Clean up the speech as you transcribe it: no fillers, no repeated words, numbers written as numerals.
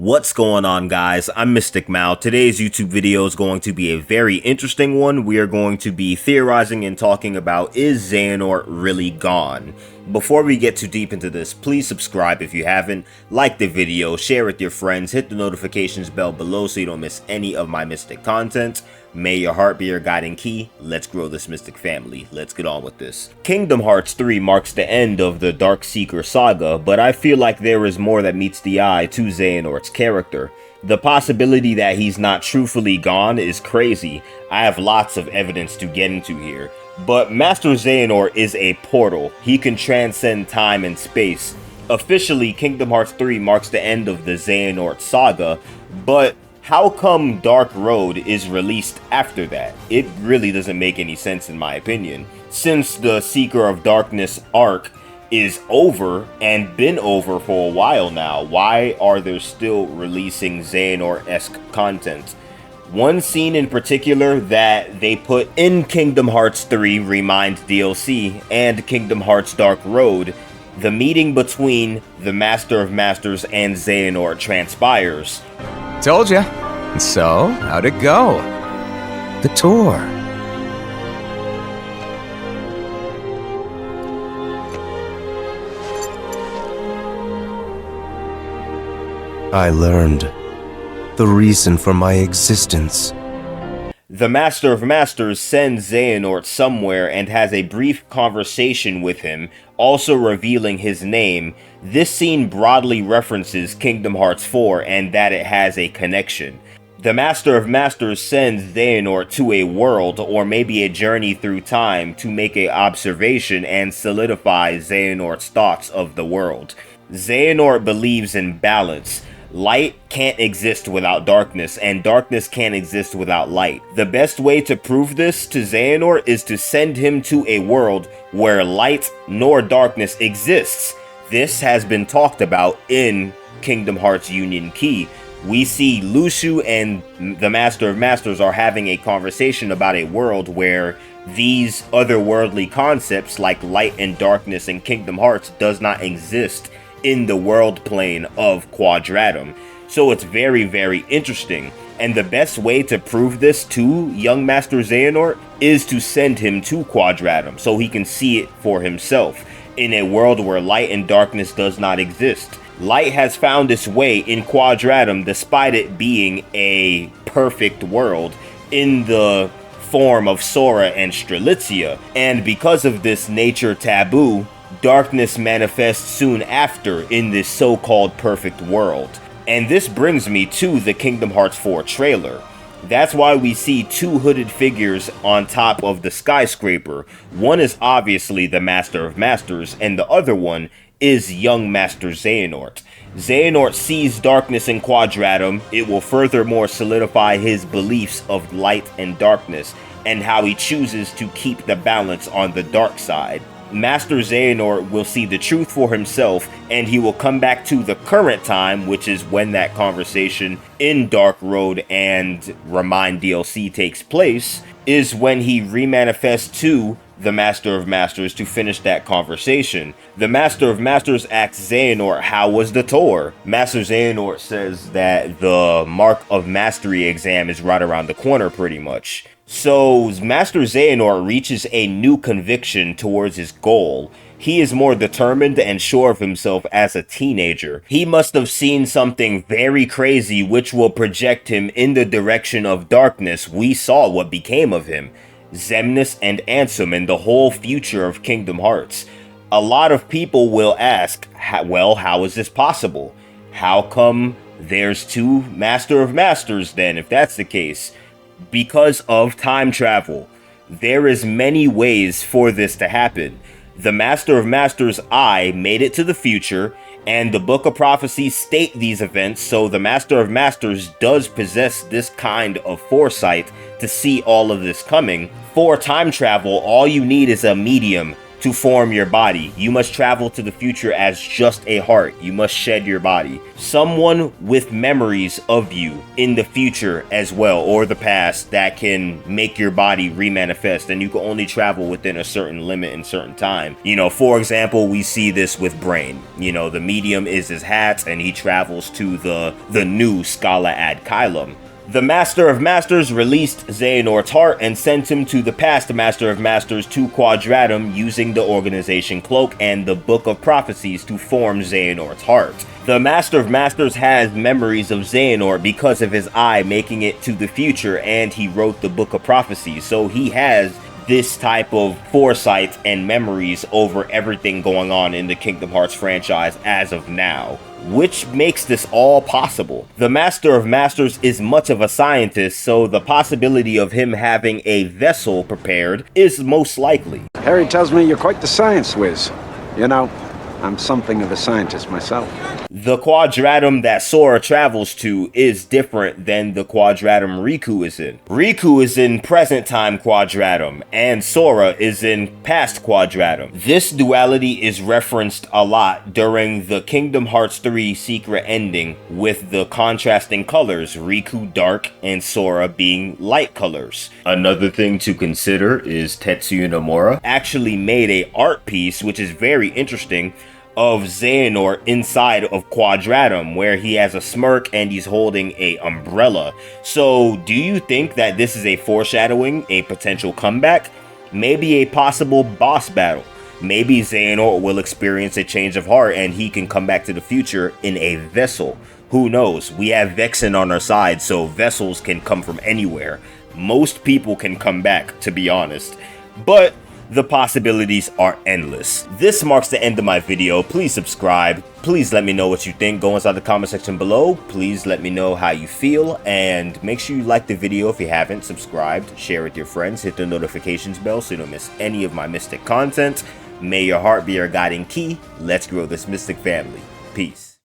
What's going on, guys? I'm Mystic Mal. Today's YouTube video is going to be a very interesting one. We are going to be theorizing and talking about, is Xehanort really gone? Before we get too deep into this, please subscribe if you haven't, like the video, share with your friends, hit the notifications bell below so you don't miss any of my Mystic content. May your heart be your guiding key. Let's grow this Mystic family. Let's get on with this. Kingdom Hearts 3 marks the end of the Dark Seeker saga, but I feel like there is more that meets the eye to Xehanort's character. The possibility that he's not truthfully gone is crazy. I have lots of evidence to get into here. But Master Xehanort is a portal. He can transcend time and space. Officially, Kingdom Hearts 3 marks the end of the Xehanort saga, but how come Dark Road is released after that? It really doesn't make any sense in my opinion. Since the Seeker of Darkness arc is over and been over for a while now, why are they still releasing Xehanort-esque content? One scene in particular that they put in Kingdom Hearts 3 Remind DLC and Kingdom Hearts Dark Road, the meeting between the Master of Masters and Xehanort transpires. Told ya. So, how'd it go? The tour. I learned the reason for my existence. The Master of Masters sends Xehanort somewhere and has a brief conversation with him, also revealing his name. This scene broadly references Kingdom Hearts 4 and that it has a connection. The Master of Masters sends Xehanort to a world, or maybe a journey through time, to make an observation and solidify Xehanort's thoughts of the world. Xehanort believes in balance. Light can't exist without darkness, and darkness can't exist without light. The best way to prove this to Xehanort is to send him to a world where light nor darkness exists. This has been talked about in Kingdom Hearts Union Key. We see Luxu and the Master of Masters are having a conversation about a world where these otherworldly concepts like light and darkness in Kingdom Hearts does not exist in the world plane of Quadratum. So it's very, very interesting. And the best way to prove this to young Master Xehanort is to send him to Quadratum so he can see it for himself in a world where light and darkness does not exist. Light has found its way in Quadratum despite it being a perfect world in the form of Sora and Strelitzia. And because of this nature taboo, darkness manifests soon after in this so-called perfect world. And this brings me to the Kingdom Hearts 4 trailer. That's why we see two hooded figures on top of the skyscraper. One is obviously the Master of Masters, and the other one is young Master Xehanort. Xehanort sees darkness in Quadratum. It will furthermore solidify his beliefs of light and darkness, and how he chooses to keep the balance on the dark side. Master Xehanort will see the truth for himself, and he will come back to the current time, which is when that conversation in Dark Road and Remind DLC takes place, is when he remanifests to the Master of Masters to finish that conversation. The Master of Masters asks Xehanort, how was the tour? Master Xehanort says that the Mark of Mastery exam is right around the corner pretty much. So Master Xehanort reaches a new conviction towards his goal. He is more determined and sure of himself as a teenager. He must have seen something very crazy which will project him in the direction of darkness. We saw what became of him. Xemnas and Ansem and the whole future of Kingdom Hearts. A lot of people will ask, well, how is this possible? How come there's two Master of Masters then, if that's the case? Because of time travel. There is many ways for this to happen. The Master of Masters' eye made it to the future, and the Book of Prophecy state these events, so the Master of Masters does possess this kind of foresight to see all of this coming. For time travel, all you need is a medium to form your body. You must travel to the future as just a heart. You must shed your body. Someone with memories of you in the future as well, or the past, that can make your body remanifest, and you can only travel within a certain limit and certain time. You know, for example, we see this with Brain. You know, the medium is his hat, and he travels to the new Scala ad Kylum. The Master of Masters released Xehanort's heart and sent him to the past Master of Masters to Quadratum using the Organization Cloak and the Book of Prophecies to form Xehanort's heart. The Master of Masters has memories of Xehanort because of his eye making it to the future, and he wrote the Book of Prophecies, so he has this type of foresight and memories over everything going on in the Kingdom Hearts franchise as of now, which makes this all possible. The Master of Masters is much of a scientist, so the possibility of him having a vessel prepared is most likely. Harry tells me you're quite the science whiz. You know, I'm something of a scientist myself. The quadratum that Sora travels to is different than the quadratum Riku is in. Riku is in present time quadratum, and Sora is in past quadratum. This duality is referenced a lot during the Kingdom Hearts 3 secret ending, with the contrasting colors, Riku dark and Sora being light colors. Another thing to consider is Tetsuya Nomura actually made a art piece, which is very interesting, of Xehanort inside of Quadratum, where he has a smirk and he's holding a umbrella. So do you think that this is a foreshadowing, a potential comeback, maybe a possible boss battle? Maybe Xehanort will experience a change of heart and he can come back to the future in a vessel. Who knows? We have Vexen on our side, so vessels can come from anywhere. Most people can come back, to be honest. But the possibilities are endless. This marks the end of my video. Please subscribe. Please let me know what you think. Go inside the comment section below. Please let me know how you feel. And make sure you like the video if you haven't subscribed. Share with your friends. Hit the notifications bell so you don't miss any of my Mystic content. May your heart be your guiding key. Let's grow this Mystic family. Peace.